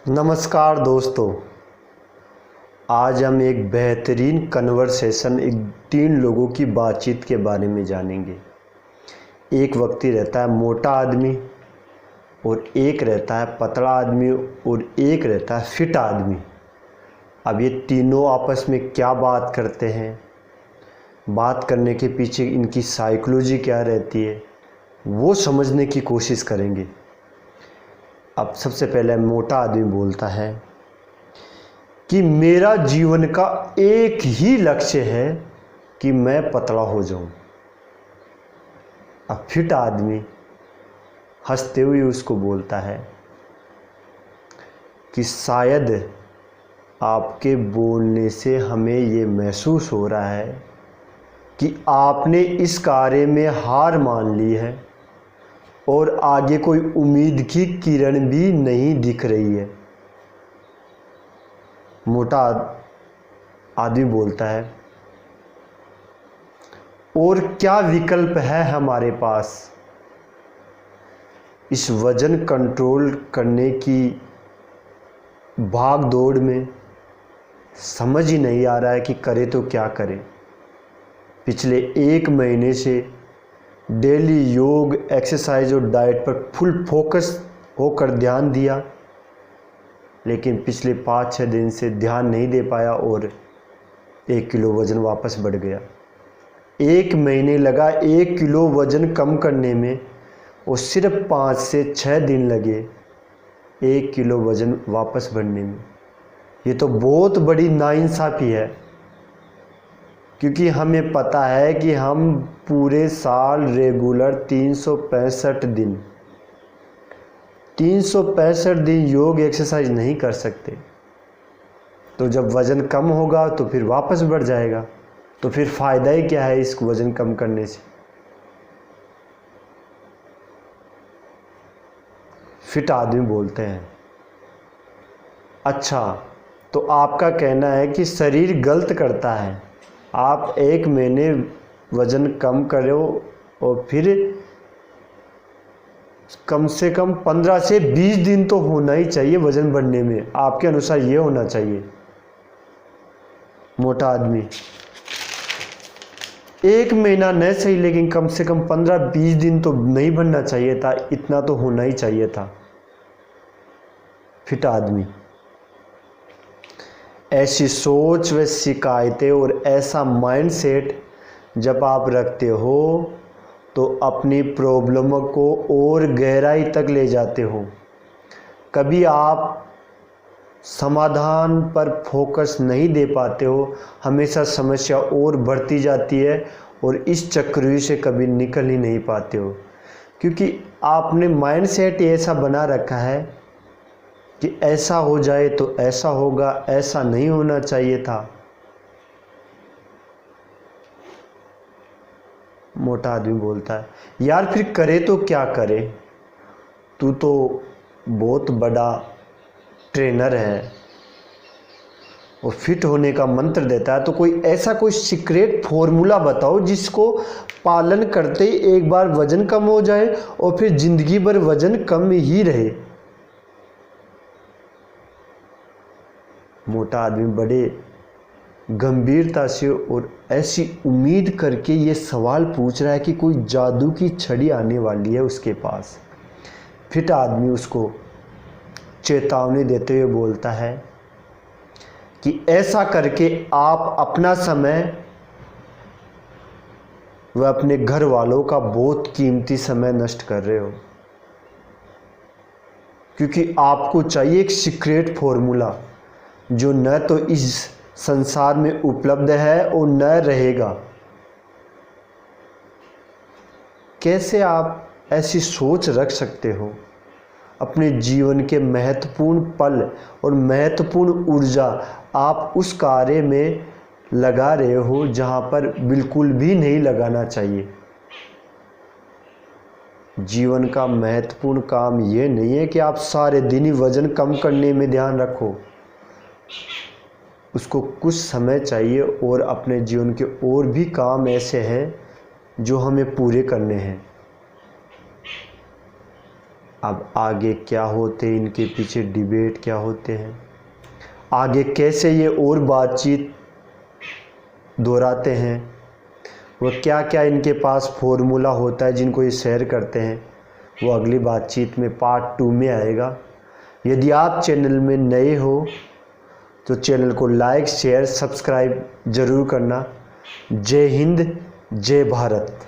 नमस्कार दोस्तों। आज हम एक बेहतरीन कन्वर्सेशन तीन लोगों की बातचीत के बारे में जानेंगे। एक व्यक्ति रहता है मोटा आदमी, और एक रहता है पतला आदमी, और एक रहता है फिट आदमी। अब ये तीनों आपस में क्या बात करते हैं, बात करने के पीछे इनकी साइकोलॉजी क्या रहती है, वो समझने की कोशिश करेंगे। अब सबसे पहले मोटा आदमी बोलता है कि मेरा जीवन का एक ही लक्ष्य है कि मैं पतला हो जाऊं। अब फिट आदमी हंसते हुए उसको बोलता है कि शायद आपके बोलने से हमें ये महसूस हो रहा है कि आपने इस कार्य में हार मान ली है और आगे कोई उम्मीद की किरण भी नहीं दिख रही है। मोटा आदमी बोलता है, और क्या विकल्प है हमारे पास? इस वजन कंट्रोल करने की भाग दौड़ में समझ ही नहीं आ रहा है कि करे तो क्या करें। पिछले 1 महीने से डेली योग, एक्सरसाइज और डाइट पर फुल फोकस होकर ध्यान दिया, लेकिन पिछले 5-6 दिन से ध्यान नहीं दे पाया और 1 किलो वज़न वापस बढ़ गया। 1 महीने लगा 1 किलो वज़न कम करने में, और सिर्फ 5 से 6 दिन लगे 1 किलो वज़न वापस बढ़ने में। ये तो बहुत बड़ी नाइंसाफ़ी है, क्योंकि हमें पता है कि हम पूरे साल रेगुलर 365 दिन योग एक्सरसाइज नहीं कर सकते। तो जब वज़न कम होगा तो फिर वापस बढ़ जाएगा, तो फिर फ़ायदा ही क्या है इस वज़न कम करने से। फिट आदमी बोलते हैं, अच्छा तो आपका कहना है कि शरीर गलत करता है, आप 1 महीने वज़न कम करो और फिर कम से कम 15 से 20 दिन तो होना ही चाहिए वज़न बढ़ने में, आपके अनुसार ये होना चाहिए। मोटा आदमी, 1 महीना नहीं सही, लेकिन कम से कम 15-20 दिन तो नहीं बढ़ना चाहिए था, इतना तो होना ही चाहिए था। फिट आदमी, ऐसी सोच व शिकायतें और ऐसा माइंडसेट जब आप रखते हो तो अपनी प्रॉब्लम को और गहराई तक ले जाते हो। कभी आप समाधान पर फोकस नहीं दे पाते हो, हमेशा समस्या और बढ़ती जाती है और इस चक्रव्यूह से कभी निकल ही नहीं पाते हो, क्योंकि आपने माइंडसेट ऐसा बना रखा है कि ऐसा हो जाए तो ऐसा होगा, ऐसा नहीं होना चाहिए था। मोटा आदमी बोलता है, यार फिर करे तो क्या करे, तू तो बहुत बड़ा ट्रेनर है और फिट होने का मंत्र देता है, तो कोई सीक्रेट फॉर्मूला बताओ जिसको पालन करते ही एक बार वजन कम हो जाए और फिर जिंदगी भर वजन कम ही रहे। मोटा आदमी बड़े गंभीरता से और ऐसी उम्मीद करके ये सवाल पूछ रहा है कि कोई जादू की छड़ी आने वाली है उसके पास। फिट आदमी उसको चेतावनी देते हुए बोलता है कि ऐसा करके आप अपना समय व अपने घर वालों का बहुत कीमती समय नष्ट कर रहे हो, क्योंकि आपको चाहिए एक सीक्रेट फॉर्मूला जो न तो इस संसार में उपलब्ध है और न रहेगा। कैसे आप ऐसी सोच रख सकते हो? अपने जीवन के महत्वपूर्ण पल और महत्वपूर्ण ऊर्जा आप उस कार्य में लगा रहे हो जहां पर बिल्कुल भी नहीं लगाना चाहिए। जीवन का महत्वपूर्ण काम ये नहीं है कि आप सारे दिन ही वजन कम करने में ध्यान रखो, उसको कुछ समय चाहिए और अपने जीवन के और भी काम ऐसे हैं जो हमें पूरे करने हैं। अब आगे क्या होते, इनके पीछे डिबेट क्या होते हैं, आगे कैसे ये और बातचीत दोहराते हैं, वह क्या क्या इनके पास फॉर्मूला होता है जिनको ये शेयर करते हैं, वो अगली बातचीत में पार्ट 2 में आएगा। यदि आप चैनल में नए हो तो चैनल को लाइक शेयर सब्सक्राइब ज़रूर करना। जय हिंद, जय भारत।